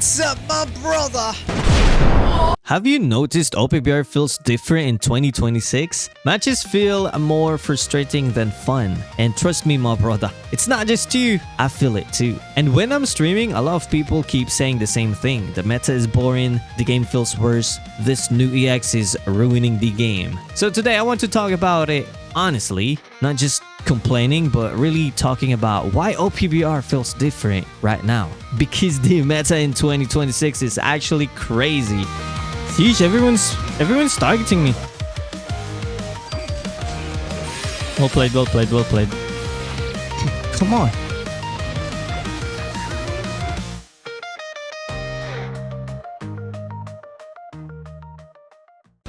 What's up, my brother? Have you noticed OPBR feels different in 2026? Matches feel more frustrating than fun. And trust me, my brother, it's not just you, I feel it too. And when I'm streaming, a lot of people keep saying the same thing. The meta is boring, the game feels worse, this new EX is ruining the game. So today I want to talk about it honestly, not just complaining, but really talking about why OPBR feels different right now. Because the meta in 2026 is actually crazy. Sheesh, everyone's targeting me. Well played, well played, well played. Come on.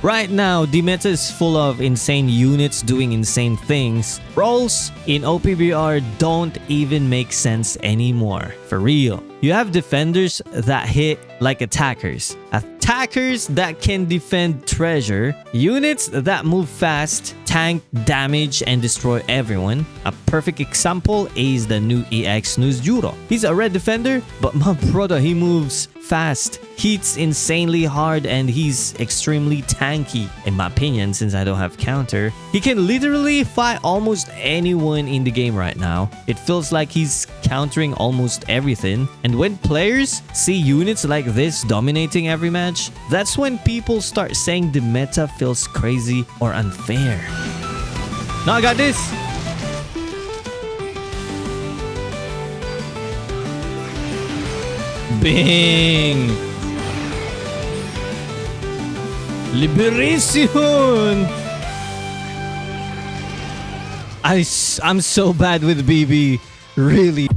Right now, the meta is full of insane units doing insane things. Roles in OPBR don't even make sense anymore. For real. You have defenders that hit like attackers. Attackers that can defend treasure. Units that move fast, tank, damage, and destroy everyone. A perfect example is the new EX Nusjuro. He's a red defender, but my brother, he moves fast, hits insanely hard, and he's extremely tanky. In my opinion, since I don't have counter, he can literally fight almost anyone in the game right now. It feels like he's countering almost everything. And when players see units like this dominating every match, that's when people start saying the meta feels crazy or unfair. No, I got this. Bing! Liberation! I'm so bad with BB. Really.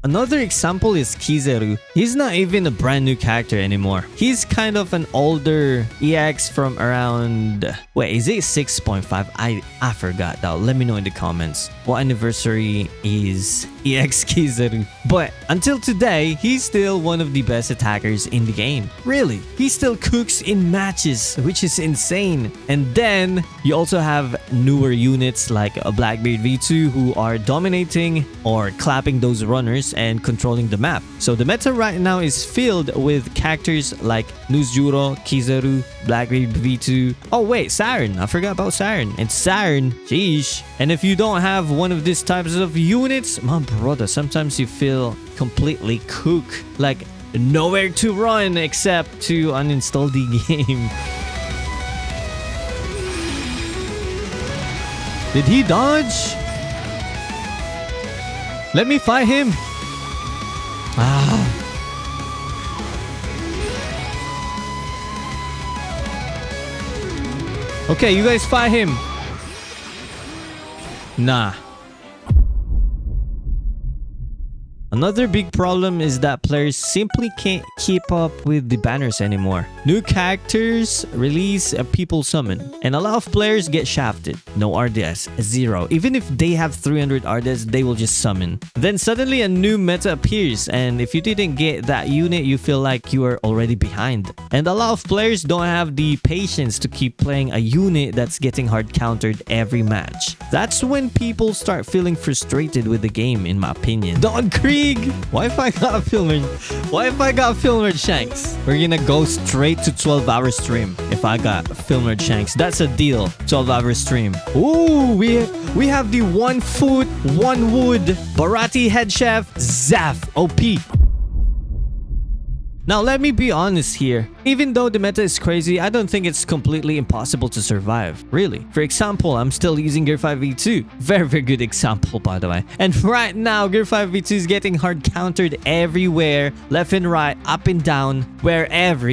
Another example is Kizaru. He's not even a brand new character anymore. He's kind of an older EX from around... Wait, is it 6.5? I forgot that. Let me know in the comments. What anniversary is EX Kizaru? But until today, he's still one of the best attackers in the game. Really. He still cooks in matches, which is insane. And then you also have newer units like a Blackbeard V2 who are dominating or clapping those runners and controlling the map. So the meta right now is filled with characters like Nusjuro, Kizaru, Blackbeard V2. Oh wait, Siren. I forgot about Siren. And Siren, sheesh. And if you don't have one of these types of units, my brother, sometimes you feel completely cooked. Like nowhere to run except to uninstall the game. Did he dodge? Let me fight him. Ah. Okay, you guys fight him. Nah. Another big problem is that players simply can't keep up with the banners anymore. New characters release a people summon, and a lot of players get shafted. No RDS, zero. Even if they have 300 RDS, they will just summon. Then suddenly a new meta appears, and if you didn't get that unit, you feel like you are already behind. And a lot of players don't have the patience to keep playing a unit that's getting hard countered every match. That's when people start feeling frustrated with the game, in my opinion. Don Krieg! What if I got Filmer Shanks? We're gonna go straight to 12-hour stream if I got Filmer Shanks. That's a deal. 12-hour stream. Ooh, we have the 1 foot, 1 wood Barati head chef Zaf OP. Now, let me be honest here. Even though the meta is crazy, I don't think it's completely impossible to survive. Really. For example, I'm still using Gear 5 V2. Very, very good example, by the way. And right now, Gear 5 V2 is getting hard countered everywhere. Left and right, up and down, wherever.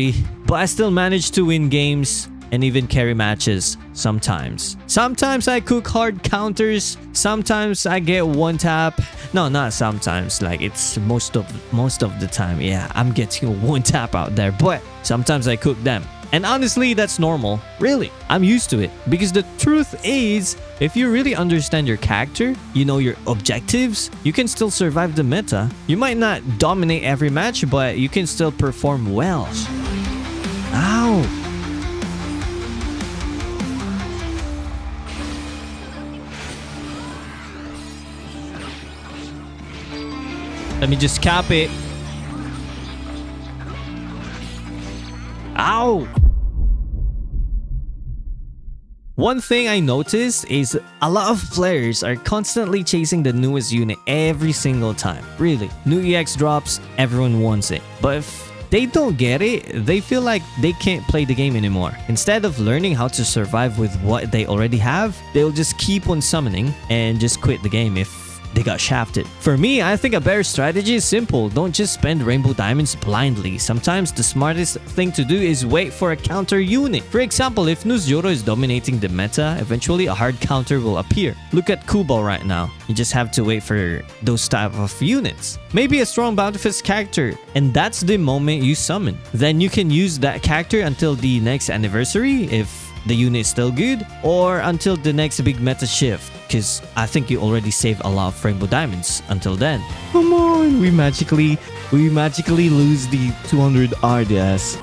But I still manage to win games and even carry matches sometimes. Sometimes I cook hard counters. Sometimes I get one tap. No, not sometimes. Like it's most of the time. Yeah, I'm getting one tap out there. But sometimes I cook them. And honestly, that's normal. Really, I'm used to it. Because the truth is, if you really understand your character, you know your objectives, you can still survive the meta. You might not dominate every match, but you can still perform well. Ow! Let me just cap it. Ow! One thing I noticed is a lot of players are constantly chasing the newest unit every single time. Really, new EX drops, everyone wants it. But if they don't get it, they feel like they can't play the game anymore. Instead of learning how to survive with what they already have, they'll just keep on summoning and just quit the game if they got shafted. For me, I think a better strategy is simple. Don't just spend rainbow diamonds blindly. Sometimes the smartest thing to do is wait for a counter unit. For example, if Nusjuro is dominating the meta, eventually a hard counter will appear. Look at Kubo right now. You just have to wait for those type of units. Maybe a strong Bountifist character, and that's the moment you summon. Then you can use that character until the next anniversary if the unit is still good, or until the next big meta shift, because I think you already saved a lot of rainbow diamonds until then. Come on, we magically lose the 200 RDS.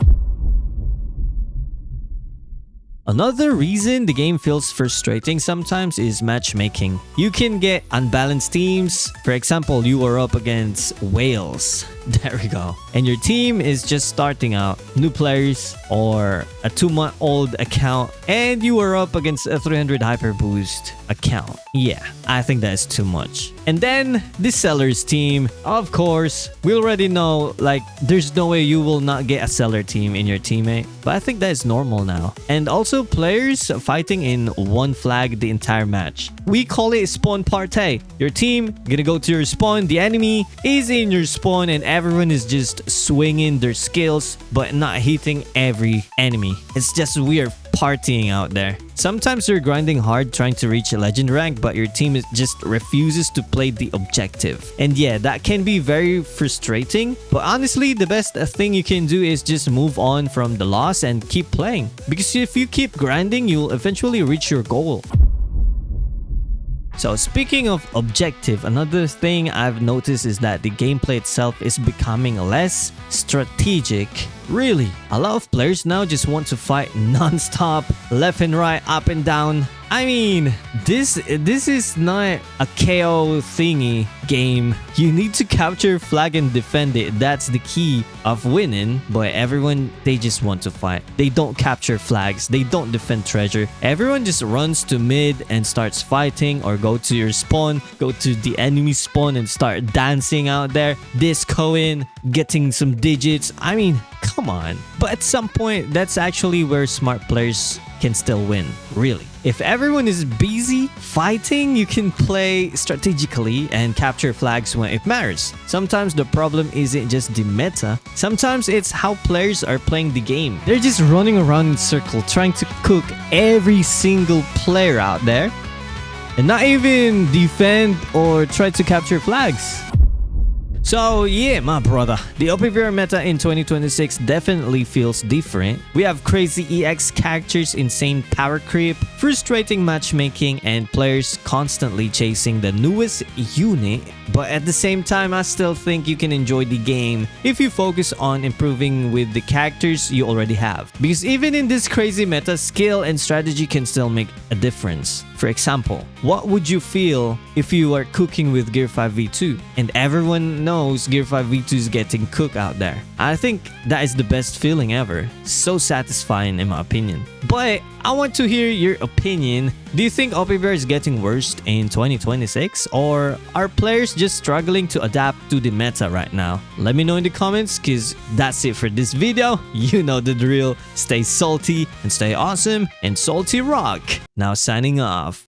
Another reason the game feels frustrating sometimes is matchmaking. You can get unbalanced teams. For example, you are up against Wales. There we go. And your team is just starting out. New players or a 2-month-old account. And you are up against a 300 hyper boost account. Yeah, I think that is too much. And then the seller's team. Of course, we already know like there's no way you will not get a seller team in your teammate. But I think that is normal now. And also players fighting in one flag the entire match. We call it spawn party. Your team gonna go to your spawn. The enemy is in your spawn and everyone is just swinging their skills but not hitting every enemy. It's just weird partying out there. Sometimes you're grinding hard trying to reach a legend rank, but your team just refuses to play the objective. And yeah, that can be very frustrating. But honestly, the best thing you can do is just move on from the loss and keep playing. Because if you keep grinding, you'll eventually reach your goal. So speaking of objective, another thing I've noticed is that the gameplay itself is becoming less strategic. Really, a lot of players now just want to fight non-stop, left and right, up and down. I mean, this is not a KO thingy game. You need to capture flag and defend it. That's the key of winning. But everyone, they just want to fight. They don't capture flags. They don't defend treasure. Everyone just runs to mid and starts fighting, or go to your spawn, go to the enemy spawn and start dancing out there, discoing, getting some digits. I mean, come on. But at some point, that's actually where smart players can still win, really. If everyone is busy fighting, you can play strategically and capture flags when it matters. Sometimes the problem isn't just the meta. Sometimes it's how players are playing the game. They're just running around in a circle trying to cook every single player out there and not even defend or try to capture flags. So yeah, my brother, the OPBR meta in 2026 definitely feels different. We have crazy EX characters, insane power creep, frustrating matchmaking, and players constantly chasing the newest unit. But at the same time, I still think you can enjoy the game if you focus on improving with the characters you already have. Because even in this crazy meta, skill and strategy can still make a difference. For example, what would you feel if you are cooking with Gear 5 V2 and everyone knows Gear 5 V2 is getting cooked out there? I think that is the best feeling ever. So satisfying in my opinion. But I want to hear your opinion. Do you think OPBR is getting worse in 2026, or are players just struggling to adapt to the meta right now? Let me know in the comments, because that's it for this video. You know the drill. Stay salty and stay awesome, and salty rock. Now signing off.